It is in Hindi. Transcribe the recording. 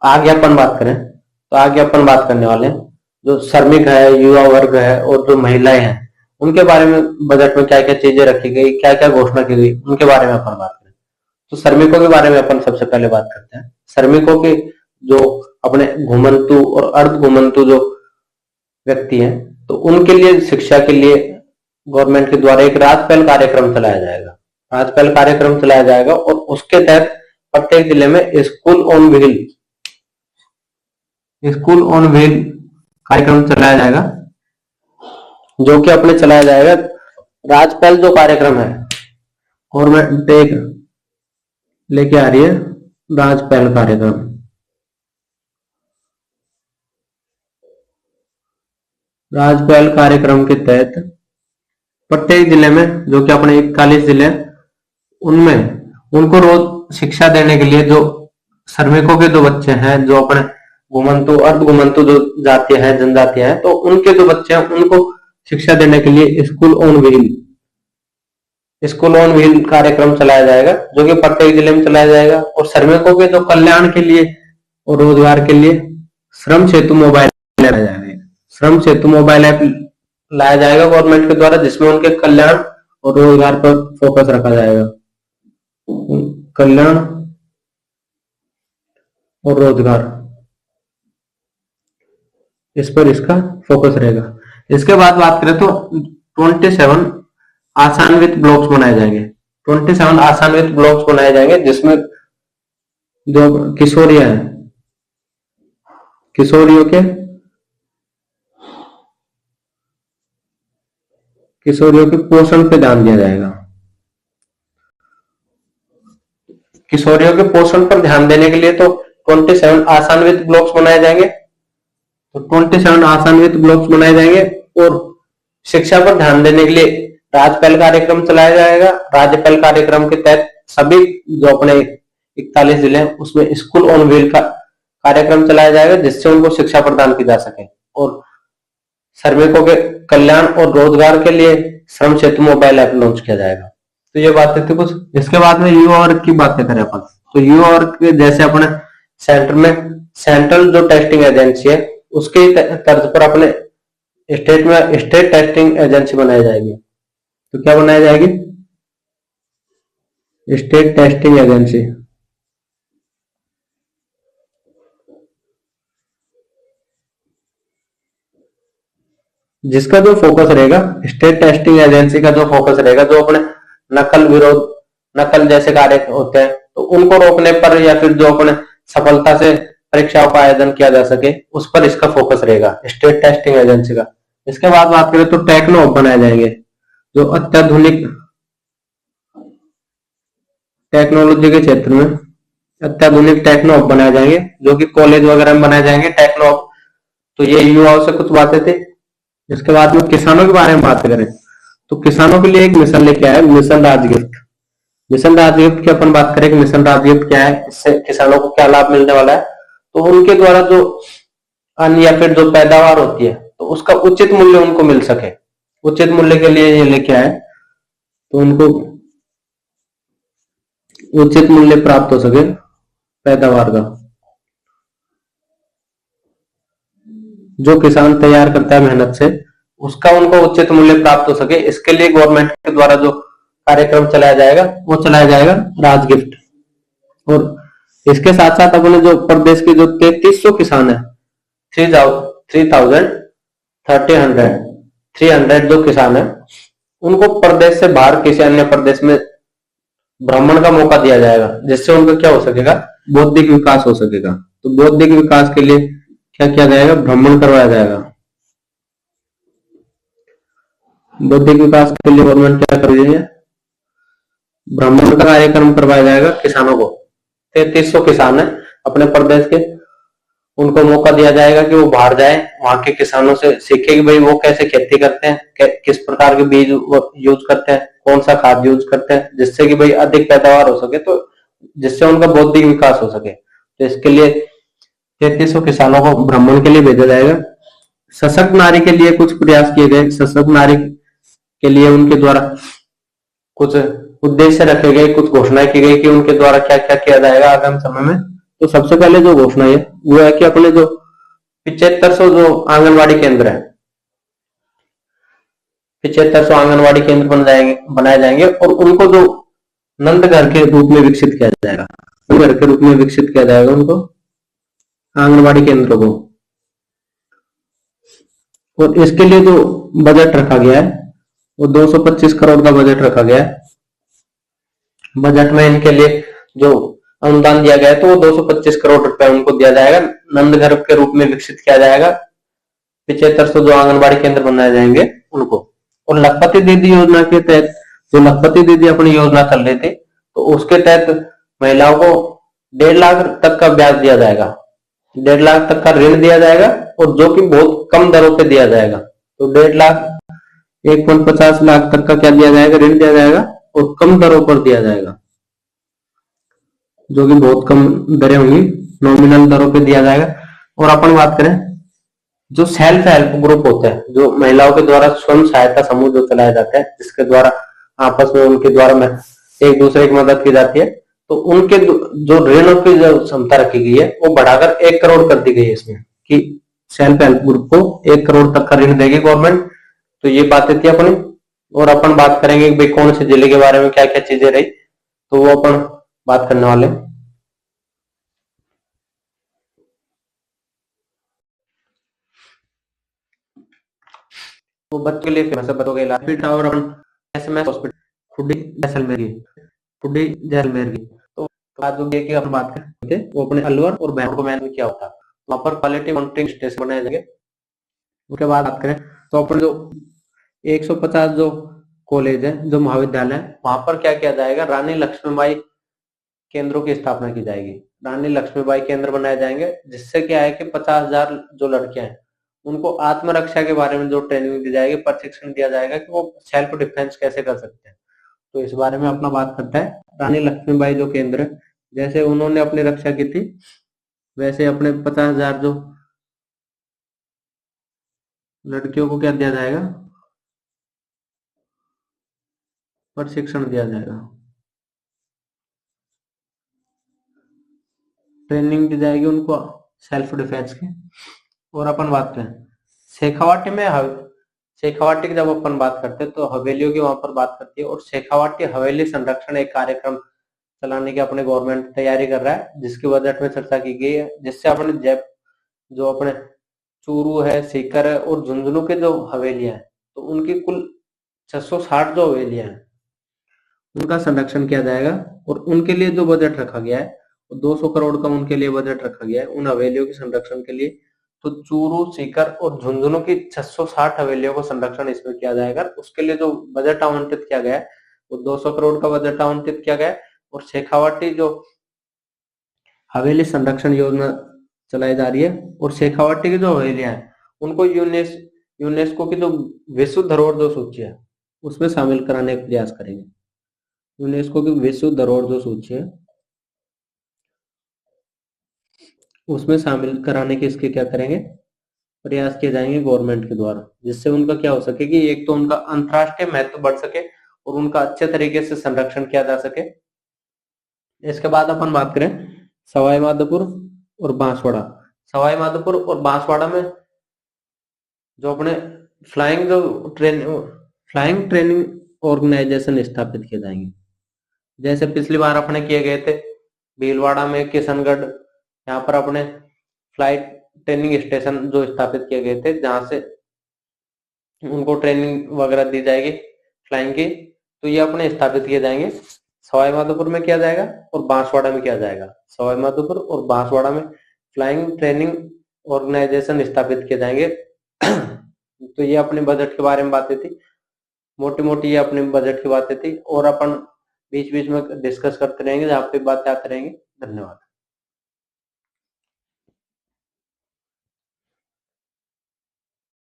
आगे अपन बात करें तो आगे अपन बात करने वाले हैं जो श्रमिक है, युवा वर्ग है और जो महिलाएं हैं उनके बारे में बजट में क्या क्या चीजें रखी गई, क्या क्या घोषणा की गई, उनके बारे में अपन बात करें। तो श्रमिकों के बारे में अपन सबसे पहले बात करते हैं। श्रमिकों के जो अपने घुमंतु और अर्ध घुमंतु जो व्यक्ति हैं तो उनके लिए शिक्षा के लिए गवर्नमेंट के द्वारा एक राजपहल कार्यक्रम चलाया जाएगा। राजपहल कार्यक्रम चलाया जाएगा और उसके तहत प्रत्येक जिले में स्कूल ऑन व्हील कार्यक्रम चलाया जाएगा, जो कि अपने चलाया जाएगा। राजपहल जो कार्यक्रम है गवर्नमेंट एक लेके आ रही है, राजपहल कार्यक्रम। राजपहल कार्यक्रम के तहत प्रत्येक जिले में, जो कि अपने 41 जिले हैं, उनमें उनको रोज शिक्षा देने के लिए जो श्रमिकों के जो बच्चे हैं, जो अपने घुमंतु अर्ध घुमंतु जो जातियां हैं, जनजातियां हैं, तो उनके जो बच्चे हैं उनको शिक्षा देने के लिए स्कूल ऑन व्हील कार्यक्रम चलाया जाएगा, जो कि प्रत्येक जिले में चलाया जाएगा। और श्रमिकों के जो कल्याण के लिए और रोजगार के लिए श्रम सेतु मोबाइल लाया जाएगा। श्रम सेतु मोबाइल ऐप लाया जाएगा गवर्नमेंट के द्वारा, जिसमें उनके कल्याण और रोजगार पर फोकस रखा जाएगा। कल्याण और रोजगार, इस पर इसका फोकस रहेगा। इसके बाद बात करें तो 27 आसान्वित ब्लॉक्स बनाए जाएंगे। 27 आसान्वित ब्लॉक्स बनाए जाएंगे, जिसमें जो किशोरियां हैं, किशोरियों के पोषण पे ध्यान दिया जाएगा। किशोरियों के पोषण पर ध्यान देने के लिए तो 27 आसान्वित ब्लॉक्स बनाए जाएंगे। तो 27 आसान्वित ब्लॉक्स बनाए जाएंगे और शिक्षा पर ध्यान देने के लिए राजपहल कार्यक्रम चलाया जाएगा। राजपहल कार्यक्रम के तहत सभी जो अपने 41 जिले हैं उसमें स्कूल ऑन व्हील का कार्यक्रम चलाया जाएगा, जिससे उनको शिक्षा प्रदान की जा सके। और श्रमिकों के कल्याण और रोजगार के लिए श्रम सेतु मोबाइल ऐप लॉन्च किया जाएगा। तो ये बातें थी कुछ। इसके बाद में युवा वर्ग की बातें करें अपन, तो युवा वर्ग के जैसे अपने सेंटर में सेंट्रल जो टेस्टिंग एजेंसी है उसके तर्ज पर अपने स्टेट में स्टेट टेस्टिंग एजेंसी बनाई जाएगी। तो क्या बनाई जाएगी? State testing agency. जिसका जो फोकस रहेगा, स्टेट टेस्टिंग एजेंसी का जो फोकस रहेगा, जो अपने नकल जैसे कार्य होते हैं तो उनको रोकने पर या फिर जो अपने सफलता से परीक्षाओं का आयोजन किया जा सके, उस पर इसका फोकस रहेगा स्टेट टेस्टिंग एजेंसी का। इसके बाद बात करें तो टेक्नो हब बनाए जाएंगे, जो अत्याधुनिक टेक्नोलॉजी के क्षेत्र में अत्याधुनिक टेक्नो हब बनाए जाएंगे, जो कि कॉलेज वगैरह में बनाए जाएंगे टेक्नो हब। तो ये युवाओं से कुछ बातें थी। इसके बाद में किसानों के बारे में बात करें तो किसानों के लिए एक मिशन लेके आया, मिशन राजगिफ्ट। मिशन राजगिफ्ट की अपन बात करें कि मिशन राजगिफ्ट क्या है, इससे किसानों को क्या लाभ मिलने वाला है। तो उनके द्वारा जो अन्न या फिर जो पैदावार होती है तो उसका उचित मूल्य उनको मिल सके, उचित मूल्य के लिए ये लेके आए, तो उनको उचित मूल्य प्राप्त हो सके पैदावार का, जो किसान तैयार करता है मेहनत से, उसका उनको उचित मूल्य प्राप्त हो सके। इसके लिए गवर्नमेंट के द्वारा जो कार्यक्रम चलाया जाएगा वो चलाया जाएगा राजगिफ्ट। और इसके साथ साथ अपने जो प्रदेश के जो 3300 किसान है, 300 जो किसान है, उनको प्रदेश से बाहर किसी अन्य प्रदेश में भ्रमण का मौका दिया जाएगा, जिससे उनका क्या हो सकेगा, बौद्धिक विकास हो सकेगा। तो बौद्धिक विकास के लिए क्या किया जाएगा, भ्रमण करवाया जाएगा। बौद्धिक विकास के लिए गवर्नमेंट क्या कर रही है, भ्रमण का कार्यक्रम करवाया जाएगा किसानों को। 3300 किसान है अपने प्रदेश के, उनको मौका दिया जाएगा कि वो बाहर जाए, वहां के किसानों से सीखे कि भाई वो कैसे खेती करते हैं, किस प्रकार के बीज यूज करते हैं, कौन सा खाद यूज करते हैं, जिससे कि भाई अधिक पैदावार हो सके, तो जिससे उनका बौद्धिक विकास हो सके। तो इसके लिए 3300 किसानों को भ्रमण के लिए भेजा जाएगा। सशक्त नारी के लिए कुछ प्रयास किए गए, सशक्त नारी के लिए उनके द्वारा कुछ उद्देश्य रखे गए, कुछ घोषणाएं की गई कि उनके द्वारा क्या क्या किया जाएगा आगामी समय में। तो सबसे पहले जो घोषणा है वो है कि अपने जो 7500 जो आंगनवाड़ी केंद्र है, 7500 आंगनवाड़ी केंद्र बनाए जाएंगे और उनको जो नंद घर के रूप में विकसित किया जाएगा, घर के रूप में विकसित किया जाएगा उनको, आंगनवाड़ी केंद्रों को। और इसके लिए जो बजट रखा गया है वो 225 करोड़ का बजट रखा गया है। बजट में इनके लिए जो अनुदान दिया गया है तो वो 225 करोड़ रुपए उनको दिया जाएगा, नंद घर के रूप में विकसित किया जाएगा 7500 जो आंगनबाड़ी केंद्र बनाए जाएंगे उनको। और लखपति दीदी योजना के तहत, जो लखपति दीदी अपनी योजना चल रही थी, तो उसके तहत महिलाओं को 1.5 लाख तक का ब्याज दिया जाएगा, 1.5 लाख तक का ऋण दिया जाएगा, और जो कि बहुत कम दरों पे दिया जाएगा। तो 1.5 लाख 1.50 लाख तक का क्या दिया जाएगा, ऋण दिया जाएगा, और कम दरों पर दिया जाएगा, जो कि बहुत कम दरें होंगी, नॉमिनल दरों पे दिया जाएगा। और अपन बात करें जो सेल्फ हेल्प ग्रुप होते हैं, जो महिलाओं के द्वारा स्वयं सहायता समूह जो चलाया जाता है, जिसके द्वारा आपस में उनके द्वारा एक दूसरे की मदद की जाती है, तो उनके जो ऋणों की जो क्षमता रखी गई है वो बढ़ाकर 1 करोड़ कर दी गई है इसमें, कि सेल्फ हेल्प ग्रुप को 1 करोड़ तक का ऋण देगी गवर्नमेंट। तो ये बातें थी अपनी। और अपन बात करेंगे भाई कौन से जिले के बारे में क्या क्या चीजें रही, तो वो अपन बात करने वाले। वो बच्चों के लिए फेमस है, बच्चों के इलाज टावर, अपन एसएमएस हॉस्पिटल खुडी जैसलमेर की, खुडी जैसलमेर की। तो आज जो की अपन बात करते थे वो अपने अलवर और बैंगलोर में क्या होता, वहां पर क्वालिटी मॉनिटरिंग स्टेशन बनाए जाएंगे। उसके बाद बात करें तो अपन जो 150 जो कॉलेज है, जो महाविद्यालय है, वहां पर क्या किया जाएगा, रानी लक्ष्मीबाई केंद्रों की स्थापना की जाएगी, रानी लक्ष्मीबाई केंद्र बनाए जाएंगे, जिससे क्या है कि 50,000 जो लड़कियां हैं उनको आत्मरक्षा के बारे में जो ट्रेनिंग दी जाएगी, प्रशिक्षण दिया जाएगा कि वो सेल्फ डिफेंस कैसे कर सकते हैं। तो इस बारे में अपना बात करता है रानी लक्ष्मीबाई जो केंद्र, जैसे उन्होंने अपनी रक्षा की थी, वैसे अपने 50,000 जो लड़कियों को क्या दिया जाएगा, प्रशिक्षण दिया जाएगा, ट्रेनिंग दी जाएगी उनको सेल्फ डिफेंस की। और अपन बात करें शेखावाटी में, शेखावाटी की जब अपन बात करते हैं तो हवेलियों की वहां पर बात करती है, और शेखावाटी हवेली संरक्षण एक कार्यक्रम चलाने की अपने गवर्नमेंट तैयारी कर रहा है, जिसकी बजट में चर्चा की गई है, जिससे अपने जो अपने चूरू है, सीकर है और झुंझुनू के जो हवेलियां हैं, तो उनकी कुल 660 जो हवेलियां हैं उनका संरक्षण किया जाएगा। और उनके लिए जो बजट रखा गया है 200 करोड़ का उनके लिए बजट रखा गया है उन हवेलियों के संरक्षण के लिए। तो चूरू, सीकर और झुंझुनू की 660 हवेलियों को संरक्षण इसमें किया जाएगा। उसके लिए जो बजट आवंटित किया गया है वो 200 करोड़ का बजट आवंटित किया गया है। और शेखावाटी जो हवेली संरक्षण योजना चलाई जा रही है, और शेखावाटी की जो हवेलियां हैं उनको यूनेस्को की जो विश्व धरोहर जो सूची है उसमें शामिल कराने का प्रयास करेंगे। यूनेस्को की विश्व धरोहर जो सूची है उसमें शामिल कराने के इसके क्या करेंगे, प्रयास किए जाएंगे गवर्नमेंट के द्वारा, जिससे उनका क्या हो सके कि एक तो उनका अंतरराष्ट्रीय महत्व बढ़ सके और उनका अच्छे तरीके से संरक्षण किया जा सके। इसके बाद अपन बात करें सवाई माधोपुर और बांसवाड़ा। सवाई माधोपुर और बांसवाड़ा में जो अपने फ्लाइंग ट्रेनिंग ऑर्गेनाइजेशन स्थापित किए जाएंगे, जैसे पिछली बार अपने किए गए थे भीलवाड़ा में, किशनगढ़, यहाँ पर अपने फ्लाइट ट्रेनिंग स्टेशन जो स्थापित किए गए थे, जहां से उनको ट्रेनिंग वगैरह दी जाएगी फ्लाइंग की, तो ये अपने स्थापित किए जाएंगे। सवाई माधोपुर में किया जाएगा और बांसवाड़ा में किया जाएगा। सवाई माधोपुर और बांसवाड़ा में फ्लाइंग ट्रेनिंग ऑर्गेनाइजेशन स्थापित किए जाएंगे। तो ये अपने बजट के बारे में बातें थी, मोटी मोटी ये अपने बजट की बातें थी, और अपन बीच बीच में डिस्कस करते रहेंगे, जहाँ पे बातें आते रहेंगे। धन्यवाद।